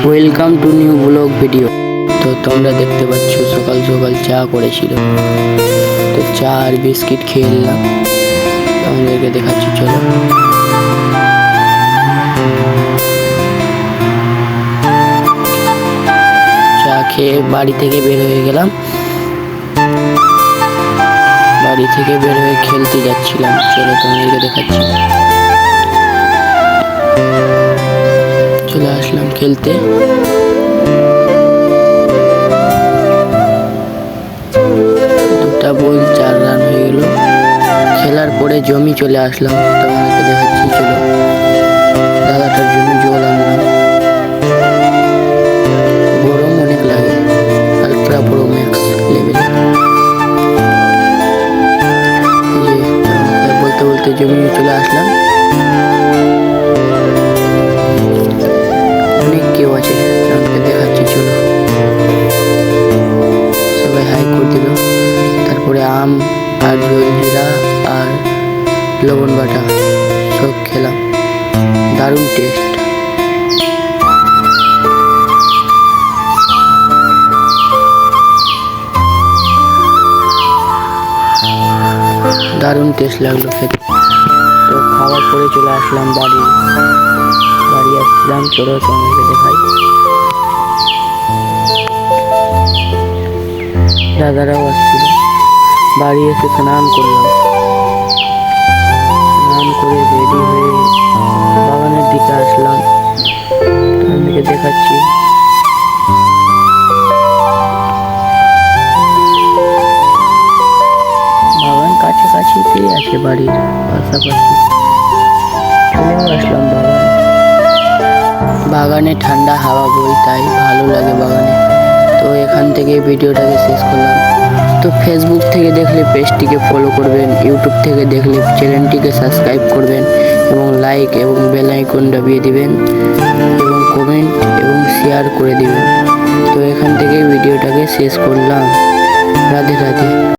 Welcome to new blog video. তো তোমরা দেখতে পাচ্ছ সকাল সকাল চা করেছিল, তো চা আর বিস্কিট খেয়ে নিলাম। তোমাদেরকে দেখাচ্ছি, চলো। চা খেয়ে বাড়ি থেকে বের হয়ে গেলাম। বাড়ি থেকে বের হয়ে খেলতে যাচ্ছিলাম, চলো তোমাদেরকে দেখাচ্ছি। চলে আসলাম খেলতে। দুটা বল 4 রান হয়ে গেল। খেলার পরে জমি চলে আসলাম, তোমাদেরকে দেখাচ্ছি, চলো। দাদাটার জমি জল আনলাম। গরম অনেক লাগে, আলট্রা প্রো ম্যাক্স লেভেলে। বলতে বলতে জমি চলে আসলাম। অনেক কেউ আছে, তোমাকে দেখাচ্ছি, চলো। সবাই হাই করে দিল। তারপরে আম আর জলজিরা আর লবণ বাটা সব খেলাম, দারুণ টেস্ট। দারুণ টেস্ট লাগলো খেতে। তো খাওয়ার পরে চলে আসলাম বাড়ি আসছিলাম, চলো তোমাকে দেখাই। দাদারাও আসছিল। বাড়ি এসে স্নান করলাম, স্নান করে রেডি হয়ে বাগানের দিকে আসলাম, তোমাকে দেখাচ্ছি। বাগান কাছাকাছিতেই আছে, বাড়ির পাশাপাশি। চলেও আসলাম বাগানে ঠান্ডা হাওয়া বই, তাই ভালো লাগে বাগানে। তো এখান থেকে ভিডিওটাকে শেষ করলাম। তো ফেসবুক থেকে দেখলে পেজটিকে ফলো করবেন, ইউটিউব থেকে দেখলে চ্যানেলটিকে সাবস্ক্রাইব করবেন এবং লাইক এবং বেল আইকন দাবিয়ে দিবেন এবং কমেন্ট এবং শেয়ার করে দিবেন। তো এখান থেকে ভিডিওটাকে শেষ করলাম। রাধে রাধে।